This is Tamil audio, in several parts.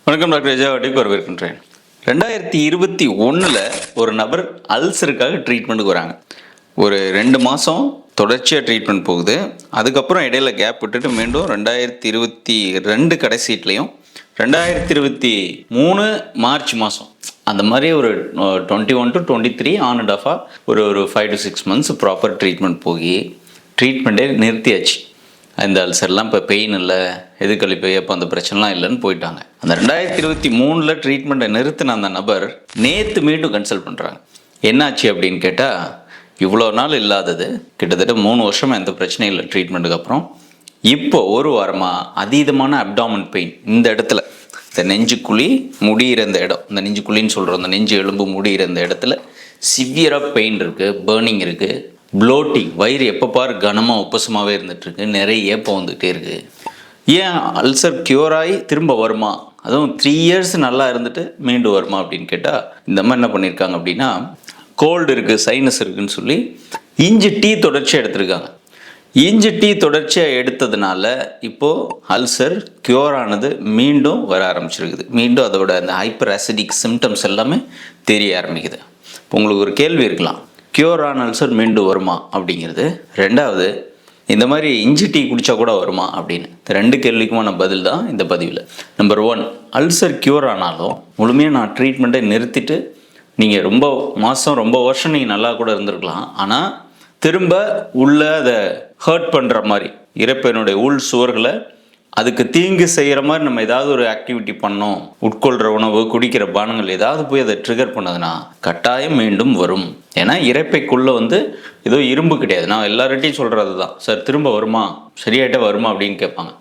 வணக்கம் டாக்டர் எஜாவட்டிக்கு வரவேற்கின்றேன். 2021 ஒரு நபர் அல்சருக்காக ட்ரீட்மெண்ட்டுக்கு வராங்க. ஒரு 2 மாதம் தொடர்ச்சியாக ட்ரீட்மெண்ட் போகுது. அதுக்கப்புறம் இடையில கேப் விட்டுட்டு மீண்டும் 2022 கடைசீட்லையும் 2023 மார்ச் மாதம் அந்த மாதிரி ஒரு 21 to 23 ஆன் அண்ட் ஆஃபாக ஒரு 5 to 6 months ப்ராப்பர் ட்ரீட்மெண்ட் போய் ட்ரீட்மெண்ட்டே நிறுத்தியாச்சு. இந்த அல்சர்லாம் இப்போ பெயின் இல்லை, எதுக்கழிப்பு அப்போ அந்த பிரச்சனைலாம் இல்லைன்னு போயிட்டாங்க. அந்த 2023 ட்ரீட்மெண்ட்டை நிறுத்தின அந்த நபர் நேற்று மீண்டும் கன்சல்ட் பண்ணுறாங்க. என்னாச்சு அப்படின்னு கேட்டால், இவ்வளோ நாள் இல்லாதது கிட்டத்தட்ட 3 வருஷமாக எந்த பிரச்சனையும் இல்லை ட்ரீட்மெண்ட்டுக்கு அப்புறம். இப்போ ஒரு வாரமாக அதீதமான அப்டாமன் பெயின் இந்த இடத்துல, இந்த நெஞ்சுக்குழி முடிகிற இந்த இடம், இந்த நெஞ்சுக்குழின்னு சொல்கிறோம், இந்த நெஞ்சு எலும்பு முடிகிற இந்த இடத்துல சிவியராக பெயின் இருக்குது, பேர்னிங் இருக்குது, ப்ளோட்டிங், வயிறு எப்போ பாரு கனமாக உப்பசமாகவே இருந்துகிட்ருக்கு, நிறைய ஏப்பம் வந்துகிட்டே இருக்குது. ஏன் அல்சர் க்யூர் ஆகி திரும்ப வருமா, அதுவும் 3 years நல்லா இருந்துட்டு மீண்டும் வருமா அப்படின்னு கேட்டால், இந்த மாதிரி என்ன பண்ணியிருக்காங்க அப்படின்னா, கோல்டு இருக்குது, சைனஸ் இருக்குதுன்னு சொல்லி இஞ்சி டீ தொடர்ச்சியாக எடுத்திருக்காங்க. இஞ்சி டீ தொடர்ச்சியாக எடுத்ததுனால இப்போது அல்சர் க்யூர் ஆனது மீண்டும் வர ஆரம்பிச்சிருக்குது. மீண்டும் அதோட அந்த ஹைப்பர் ஆசிடிக் சிம்டம்ஸ் எல்லாமே தெரிய ஆரம்பிக்குது. இப்போ உங்களுக்கு ஒரு கேள்வி இருக்கலாம், க்யூர் ஆன அல்சர் மீண்டும் வருமா அப்படிங்கிறது. ரெண்டாவது, இந்த மாதிரி இஞ்சி டீ குடித்தா கூட வருமா அப்படின்னு. 2 கேள்விக்குமான பதில் தான் இந்த பதிவில். நம்பர் 1, அல்சர் க்யூர் ஆனாலும் முழுமையாக நான் ட்ரீட்மெண்ட்டை நிறுத்திட்டு நீங்கள் ரொம்ப மாதம் ரொம்ப வருஷம் நீங்கள் நல்லா கூட இருந்திருக்கலாம். ஆனால் திரும்ப உள்ள அதை ஹர்ட் பண்ணுற மாதிரி, இறப்பையினுடைய உள் சுவர்களை அதுக்கு தீங்கு செய்கிற மாதிரி நம்ம ஏதாவது ஒரு ஆக்டிவிட்டி பண்ணோம், உட்கொள்கிற உணவு, குடிக்கிற பானங்கள் ஏதாவது போய் அதை ட்ரிகர் பண்ணதுன்னா கட்டாயம் மீண்டும் வரும். ஏன்னா இறப்பைக்குள்ளே ஏதோ இரும்பு கிடையாது. நான் எல்லார்கிட்டையும் சொல்கிறது தான், சார் திரும்ப வருமா, சரியாயிட்ட வருமா அப்படின்னு கேட்பாங்க.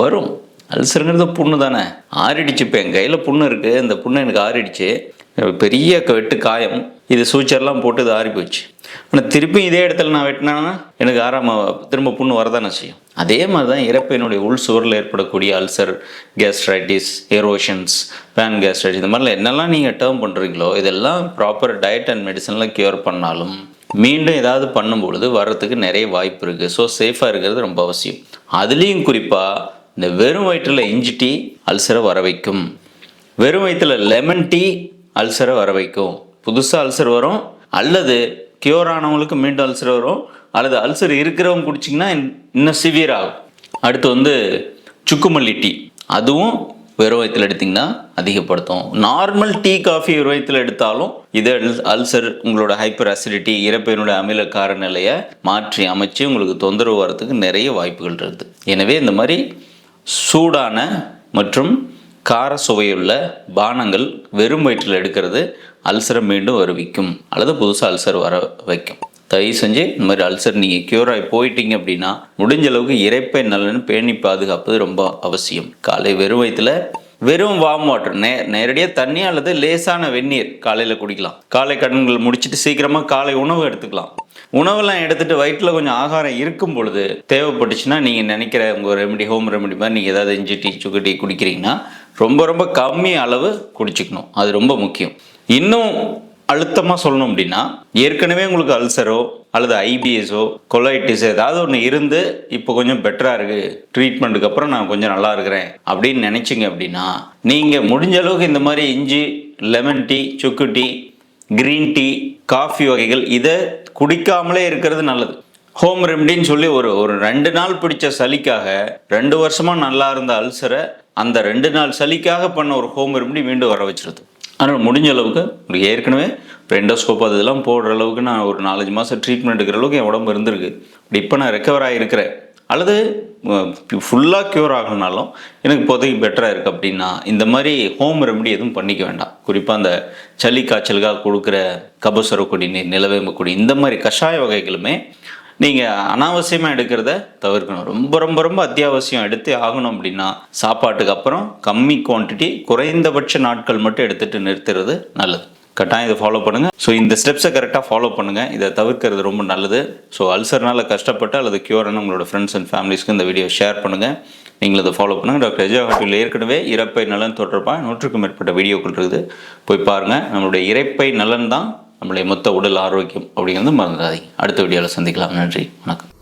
வரும். அல்சருங்கிறது புண்ணு தானே, ஆறிடுச்சு. இப்போ என் கையில் புண்ணு இருக்குது, இந்த புண்ணு எனக்கு ஆறிடுச்சு, பெரிய வெட்டு காயம், இது சூச்சர்லாம் போட்டு இது ஆறி போச்சு. ஆனால் திருப்பி இதே இடத்துல நான் வெட்டினா எனக்கு திரும்ப புண்ணு வரதானே செய்யும். அதே மாதிரி தான் இறப்பையினுடைய உள் சுவரில் ஏற்படக்கூடிய ulcer, gastritis, erosions, pan gastritis, இந்த மாதிரிலாம் என்னெல்லாம் நீங்கள் டேர்ம் பண்ணுறீங்களோ இதெல்லாம் ப்ராப்பர் டயட் அண்ட் மெடிசனில் க்யூர் பண்ணாலும் மீண்டும் ஏதாவது பண்ணும்பொழுது வர்றதுக்கு நிறைய வாய்ப்பு இருக்குது. ஸோ சேஃபாக இருக்கிறது ரொம்ப அவசியம். அதுலேயும் குறிப்பாக இந்த வெறும் வயிற்றில் இஞ்சி டீ அல்சரை வர வைக்கும். வெறும் வயிற்றில் லெமன் டீ அல்சரை வர வைக்கும். புதுசாக அல்சர் வரும், அல்லது க்யூர் ஆனவங்களுக்கு மீண்டும் அல்சர் வரும், அல்லது அல்சர் இருக்கிறவங்க குடிச்சிங்கன்னா இன்னும் சிவியர் ஆகும். அடுத்து சுக்குமல்லி டீ, அதுவும் வெறும் வயிற்றில் எடுத்திங்கன்னா அதிகப்படுத்தும். நார்மல் டீ, காஃபி வெறும் வயிற்றில் எடுத்தாலும் இது அல்சர், உங்களோட ஹைப்பர் அசிடிட்டி, இறப்பையினுடைய அமிலக்கார நிலையை மாற்றி அமைச்சு உங்களுக்கு தொந்தரவு வரத்துக்கு நிறைய வாய்ப்புகள் இருக்குது. எனவே இந்த மாதிரி சூடான மற்றும் கார சுவையுள்ள பானங்கள் வெறும் வயிற்றில் எடுக்கிறது அல்சரை மீண்டும் வருவிக்கும், அல்லது புதுசாக அல்சர் வர வைக்கும். தயவு செஞ்சு இந்த மாதிரி அல்சர் நீங்கள் க்யூர் ஆகி போயிட்டீங்க அப்படின்னா முடிஞ்ச அளவுக்கு இரைப்பை நலன் பேணி பாதுகாப்பது ரொம்ப அவசியம். காலை வெறும் வயிற்றில் வெறும் வார்ம் வாட்டர், நேரடியாக தண்ணி அல்லது லேசான வெந்நீர் காலையில் குடிக்கலாம். காலை கடன்கள் முடிச்சுட்டு சீக்கிரமாக காலை உணவு எடுத்துக்கலாம். உணவெல்லாம் எடுத்துகிட்டு வயிற்றில் கொஞ்சம் ஆகாரம் இருக்கும் பொழுது தேவைப்பட்டுச்சுன்னா நீங்கள் நினைக்கிற உங்கள் ரெமெடி, ஹோம் ரெமெடி மாதிரி நீங்கள் ஏதாவது இஞ்சி டீ, சுக்கு டீ குடிக்கிறீங்கன்னா ரொம்ப கம்மி அளவு குடிச்சிக்கணும். அது ரொம்ப முக்கியம். இன்னும் அழுத்தமாக சொல்லணும் அப்படின்னா, ஏற்கனவே உங்களுக்கு அல்சரோ அல்லது ஐபிஎஸோ கொலைட்டிஸ் ஏதாவது ஒன்று இருந்து இப்போ கொஞ்சம் பெட்டராக இருக்குது, ட்ரீட்மெண்ட்டுக்கு அப்புறம் நான் கொஞ்சம் நல்லா இருக்கிறேன் அப்படின்னு நினச்சிங்க அப்படின்னா, நீங்கள் முடிஞ்ச அளவுக்கு இந்த மாதிரி இஞ்சி, லெமன் டீ, சுக்கு டீ, க்ரீன் டீ, காஃபி வகைகள் இதை குடிக்காமலே இருக்கிறது நல்லது. ஹோம் ரெமெடின்னு சொல்லி ஒரு 2 நாள் பிடிச்ச சளிக்காக 2 வருஷமாக நல்லா இருந்த அல்சரை அந்த 2 நாள் சளிக்காக பண்ண ஒரு ஹோம் ரெமெடி மீண்டும் வர வச்சிருது. ஆனால் முடிஞ்ச அளவுக்கு உங்களுக்கு ஏற்கனவே எண்டோஸ்கோப் அதெல்லாம் போடுற அளவுக்கு நான் ஒரு 4-5 மாதம் ட்ரீட்மெண்ட் எடுக்கிற அளவுக்கு என் உடம்பு இருந்திருக்கு. இப்படி இப்போ நான் ரெக்கவர் ஆகிருக்கிறேன், அல்லது ஃபுல்லாக க்யூர் ஆகணுனாலும் எனக்கு இப்போதைக்கு பெட்டராக இருக்குது அப்படின்னா இந்த மாதிரி ஹோம் ரெமெடி எதுவும் பண்ணிக்க வேண்டாம். குறிப்பாக அந்த சளி காய்ச்சலுக்காக கொடுக்குற கபசுர குடிநீர், நிலவேம்பு குடி, இந்த மாதிரி கஷாய வகைகளுமே நீங்கள் அனாவசியமாக எடுக்கிறத தவிர்க்கணும். ரொம்ப அத்தியாவசியம் எடுத்தே ஆகணும் அப்படின்னா சாப்பாட்டுக்கு அப்புறம் கம்மி குவான்டிட்டி, குறைந்தபட்ச நாட்கள் மட்டும் எடுத்துகிட்டு நிறுத்துறது நல்லது. கட்டாயம் இதை ஃபாலோ பண்ணுங்கள். ஸோ இந்த ஸ்டெப்ஸை கரெக்டாக ஃபாலோ பண்ணுங்கள். இதை தவிர்க்கிறது ரொம்ப நல்லது. ஸோ அல்சர்னால் கஷ்டப்பட்டு அல்லது க்யூரான உங்களோட ஃப்ரெண்ட்ஸ் அண்ட் ஃபேமிலிஸ்க்கு இந்த வீடியோ ஷேர் பண்ணுங்கள். நீங்கள் இதை ஃபாலோ பண்ணுங்கள். டாக்டர் எஜாவட்டியில் ஏற்கனவே இரைப்பை நலன் தொடர்பாக 100க்கும் மேற்பட்ட வீடியோக்கள் இருக்குது, போய் பாருங்கள். நம்மளுடைய இரைப்பை நலன் தான் நம்மளுடைய மொத்த உடல் ஆரோக்கியம் அப்படிங்கிறது மறந்துடாதீங்க. அடுத்த வீடியோவில் சந்திக்கலாம். நன்றி, வணக்கம்.